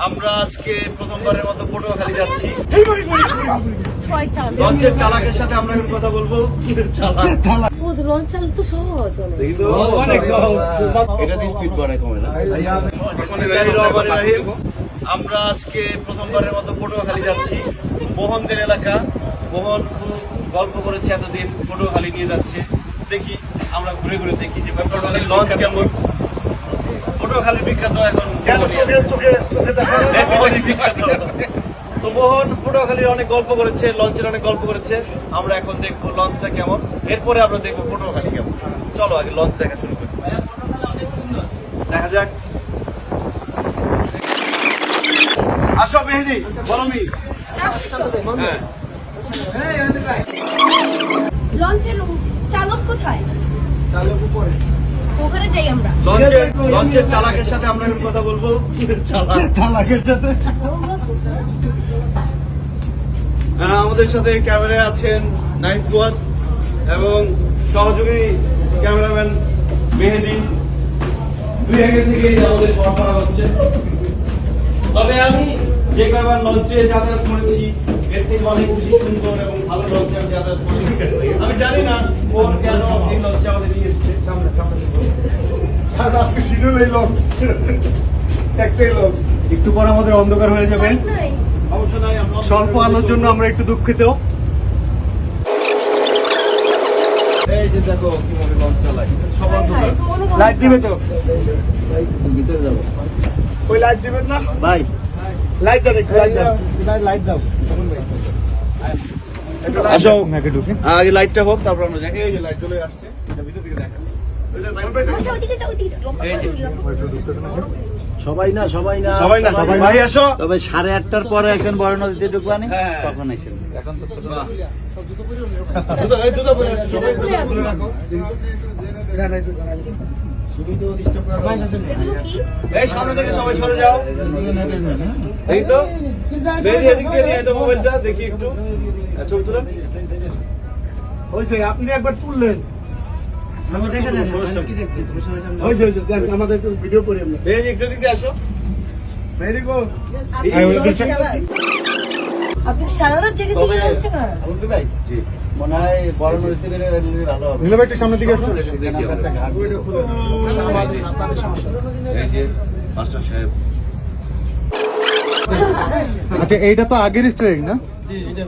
আমরা আজকে প্রথমবারের মতো পটুয়াখালী যাচ্ছি। লঞ্চের চালকের সাথে আমরা এখন কথা বলবো। লঞ্চ চালানো তো সহজ অনেক সহজ। এটা দিয়ে স্পিড বাড়ায় কমে না। আমরা আজকে প্রথমবারের মতো পটুয়াখালী যাচ্ছি। মোহনদের এলাকা, মোহন খুব গল্প করেছে এতদিন পটুয়াখালী নিয়ে যাচ্ছে। দেখি আমরা ঘুরে ঘুরে দেখি যে পটুয়াখালীর লঞ্চ কেমন। পটুয়াখালীর বিখ্যাত এখন বিখ্যাত। তো মোহন পটুয়াখালীর অনেক গল্প করেছে, লঞ্চের অনেক গল্প করেছে। আমরা এখন দেখবো লঞ্চটা কেমন, এরপরে আমরা দেখবো পটুয়াখালী কেমন। চলো আগে লঞ্চ দেখা শুরু করি, দেখা যাক। আসো মেহেদি, বলো মি। লঞ্চের চালক কোথায়? চালক উপরে, ওখানে যাই আমরা। লঞ্চের চালকের সাথে আমরা এখন কথা বলবো। চালকের সাথে আমাদের সাথে ক্যামেরায় আছেন নাইম ফুয়াদ এবং সহযোগী ক্যামেরাম্যান মেহেদি। দুই আগে থেকেই আমাদের শট করা হচ্ছে। তবে আমি যে কয়বার লঞ্চে যাতায়াত করেছি এর থেকে অনেক বেশি সুন্দর এবং ভালো লঞ্চে আমি যাতায়াত করেছি। আমি জানি না কোন কেন এই লঞ্চে আমাদের নিয়ে এসছে। সামনে আজকে শিডিউল এই লঞ্চ, একটাই লঞ্চ। একটু পর আমাদের অন্ধকার হয়ে যাবে। অবশ্য নাই, স্বল্প আলোর জন্য আমরা একটু দুঃখিত। এই যে দেখো কিভাবে লঞ্চ চালায়, সব অন্ধকার। লাইট দিবে তো? ভিতরে যাবো। ওই লাইট দিবেন না ভাই? লাইট দাও, লাইট দাও। আসো আগে লাইটটা হোক, তারপর আমরা দেখি। এই যে লাইট চলে আসছে, ভিতর থেকে দেখা। সবাই না ভাই আসো। তবে 8:30টার পরে একজন বড় নদীতে ঢুকবানি, তখন আসেন। এখন তো ছোট এই সামনে থেকে সবাই সরে যাও। এই তো বেরিয়ে এদিক দিয়ে নিয়ে মোবাইলটা দেখি একটু ছবি তুলেন। হয়েছে, আপনি একবার তুললেন। আমাদের একটু ভিডিও করি আমরা। এই একটু দিক দিয়ে আসো। Very good. আপনি সারা রাত জেগে থেকে যাচ্ছেন না? ভাই জি, মনে হয় বড় নদীতে বেরোলে ভালো হবে। নিলাম একটু সামনের দিকে আসো। এই যে মাস্টার সাহেব। আচ্ছা, এইটা তো আগের স্ট্রেক না? জি, এটা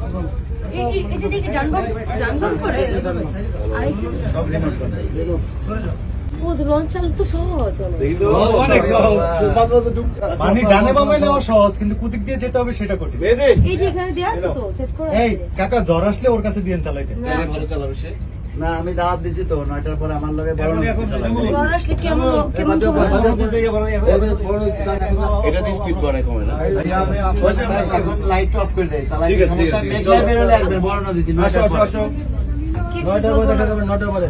এটা দেখে ডানবাম করে। লঞ্চ চালানো তো সহজ অনেক সহজ। মানে ডানে বামে নেওয়া সহজ, কিন্তু কুদিক দিয়ে যেতে হবে সেটা কঠিন। এই যে এখানে দেয়া আছে তো, সেট করা আছে। এই কাকা জ্বর আসলে ওর কাছে দিয়ে চালাইতে। ভালো চালাবে সে। না, আমি দাওয়াত দিছি তো 9টার পরে আমার লগে বড় নদীতে চালাবে। জ্বর আসলে কেমন এটা দিয়ে স্পিড বাড়ায় কমে না। এখন লাইট অফ করে দেয়, চালাই ঠিক আছে, সমস্যা ঠিক আছে। মেঘলা বেরোলে একবার বড় নদীতে। আসো আসো আসো।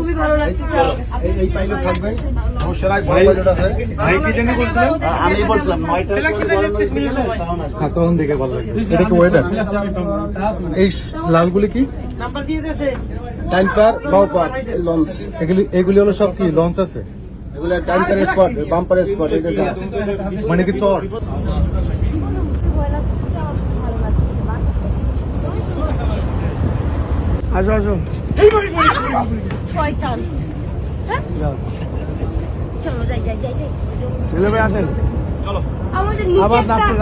খুবই ভালো লাগতেছে। এই পাইলট থাকবে, সমস্যা নাই। পাইলট আছে। ভাই কি জানি বলছিলেন? আমি বলছিলাম 9টার পরে বড় নদীতে গেলে তখন আসবে। হ্যাঁ, তখন দেখে ভালো লাগবে। এটা কি ওয়েদার? এই লালগুলি কি? নাম্বার দিয়ে দিয়েছে। টাইম্পার বাম্পার লঞ্চ, এগুলি হলো সব কি লঞ্চ আছে? এগুলো টাইম্পার স্পট, বাম্পার স্পট। মানে কি চর? আসো আসো। শয়তান। হ্যাঁ? চলো যাই। ছেলে ভাই আসেন। চলো। আমাদের নিচে একটা আছে।